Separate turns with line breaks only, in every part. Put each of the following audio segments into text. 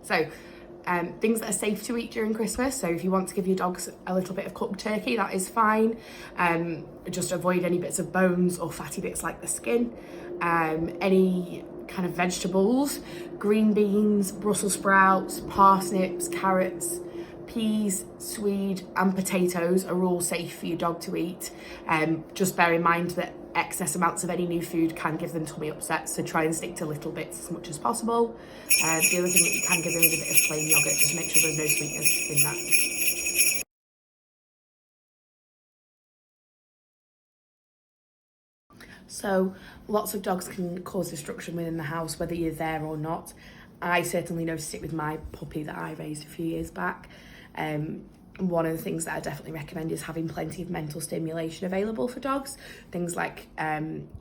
So things that are safe to eat during Christmas. So if you want to give your dogs a little bit of cooked turkey, that is fine. Just avoid any bits of bones or fatty bits like the skin. Any kind of vegetables, green beans, Brussels sprouts, parsnips, carrots, peas, swede and potatoes are all safe for your dog to eat. Just bear in mind that excess amounts of any new food can give them tummy upsets, so try and stick to little bits as much as possible. The other thing that you can give them is a bit of plain yogurt, just make sure there's no sweeteners in that. So lots of dogs can cause destruction within the house, whether you're there or not. I certainly noticed it with my puppy that I raised a few years back. One of the things that I definitely recommend is having plenty of mental stimulation available for dogs. Things like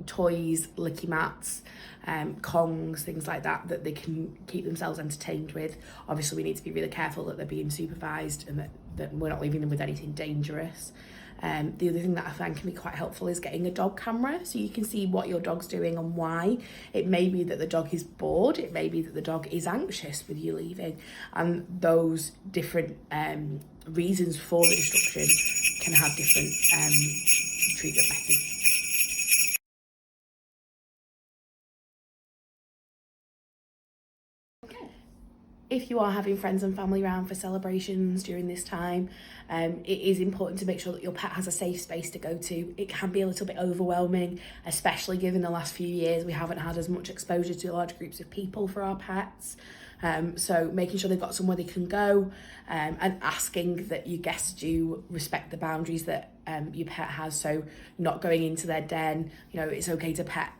toys, licky mats, Kongs, things like that, that they can keep themselves entertained with. Obviously, we need to be really careful that they're being supervised and that we're not leaving them with anything dangerous. The other thing that I find can be quite helpful is getting a dog camera, so you can see what your dog's doing and why. It may be that the dog is bored, it may be that the dog is anxious with you leaving, and those different reasons for the destruction can have different treatment methods. If you are having friends and family around for celebrations during this time, it is important to make sure that your pet has a safe space to go to. It can be a little bit overwhelming, especially given the last few years we haven't had as much exposure to large groups of people for our pets. So making sure they've got somewhere they can go, and asking that your guests do respect the boundaries that your pet has. So not going into their den. It's okay to pet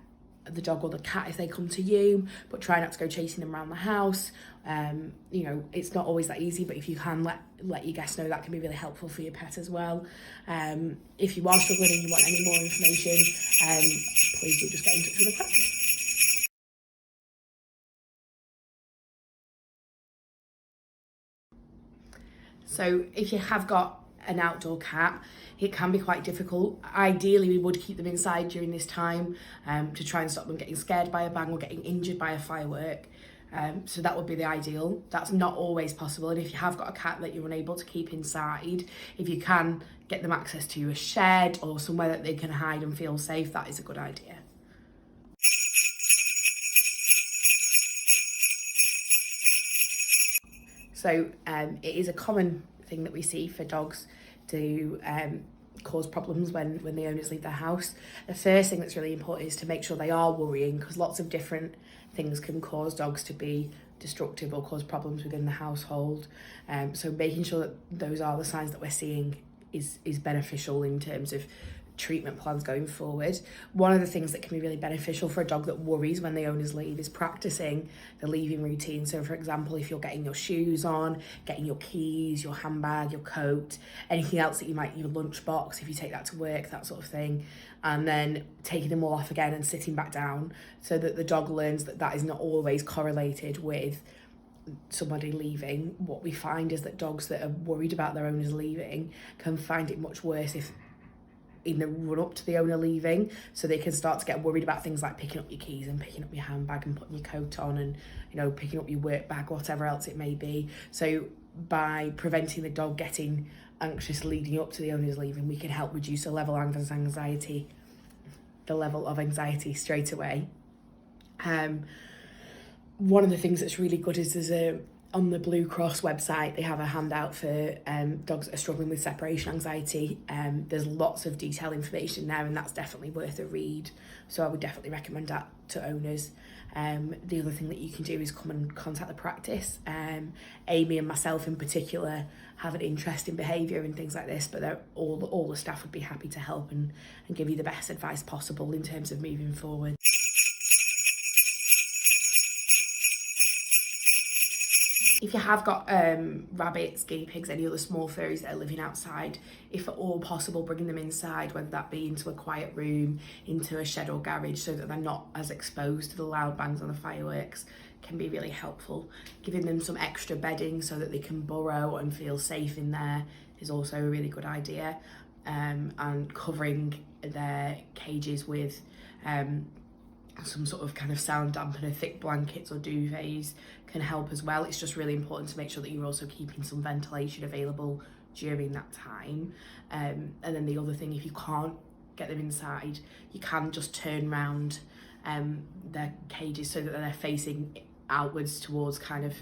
the dog or the cat if they come to you, but try not to go chasing them around the house. It's not always that easy, but if you can let your guests know, that can be really helpful for your pet as well. If you are struggling and you want any more information, please do just get in touch with the practice. So if you have got an outdoor cat, it can be quite difficult. Ideally, we would keep them inside during this time to try and stop them getting scared by a bang or getting injured by a firework. So that would be the ideal. That's not always possible. And if you have got a cat that you're unable to keep inside, if you can get them access to a shed or somewhere that they can hide and feel safe, that is a good idea. So it is a common thing that we see for dogs to cause problems when the owners leave their house. The first thing that's really important is to make sure they are worrying, because lots of different things can cause dogs to be destructive or cause problems within the household. So making sure that those are the signs that we're seeing is beneficial in terms of treatment plans going forward. One of the things that can be really beneficial for a dog that worries when the owners leave is practicing the leaving routine. So for example, if you're getting your shoes on, getting your keys, your handbag, your coat, anything else that you might, your lunchbox, if you take that to work, that sort of thing, and then taking them all off again and sitting back down, so that the dog learns that that is not always correlated with somebody leaving. What we find is that dogs that are worried about their owners leaving can find it much worse if in the run up to the owner leaving, so they can start to get worried about things like picking up your keys and picking up your handbag and putting your coat on and picking up your work bag, whatever else it may be. So by preventing the dog getting anxious leading up to the owner's leaving, we can help reduce the level of anxiety straight away. One of the things that's really good is on the Blue Cross website, they have a handout for dogs that are struggling with separation anxiety. There's lots of detailed information there, and that's definitely worth a read. So I would definitely recommend that to owners. The other thing that you can do is come and contact the practice. Amy and myself in particular have an interest in behaviour and things like this, but all the staff would be happy to help and give you the best advice possible in terms of moving forward. If you have got rabbits, guinea pigs, any other small furries that are living outside, if at all possible, bringing them inside, whether that be into a quiet room, into a shed or garage, so that they're not as exposed to the loud bangs on the fireworks, can be really helpful. Giving them some extra bedding so that they can burrow and feel safe in there is also a really good idea. And covering their cages with some sort of kind of sound dampener, thick blankets or duvets can help as well. It's just really important to make sure that you're also keeping some ventilation available during that time. And then the other thing, if you can't get them inside, you can just turn round their cages so that they're facing outwards towards kind of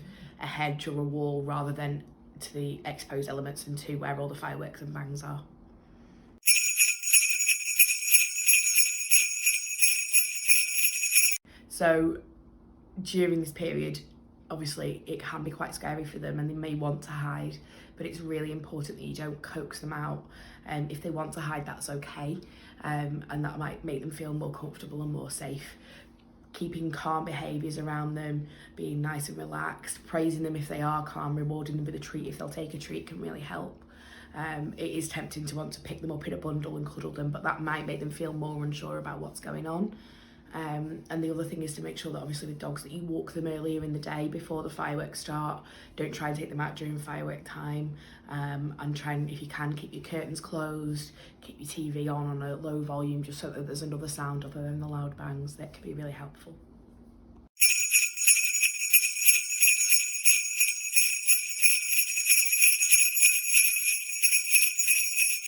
a hedge or a wall rather than to the exposed elements and to where all the fireworks and bangs are. So during this period, obviously it can be quite scary for them and they may want to hide, but it's really important that you don't coax them out. If they want to hide, that's okay, and that might make them feel more comfortable and more safe. Keeping calm behaviours around them, being nice and relaxed, praising them if they are calm, rewarding them with a treat if they'll take a treat can really help. It is tempting to want to pick them up in a bundle and cuddle them, but that might make them feel more unsure about what's going on. And the other thing is to make sure that obviously with dogs that you walk them earlier in the day before the fireworks start. Don't try and take them out during firework time, and try and, if you can, keep your curtains closed, keep your TV on a low volume just so that there's another sound other than the loud bangs. That can be really helpful.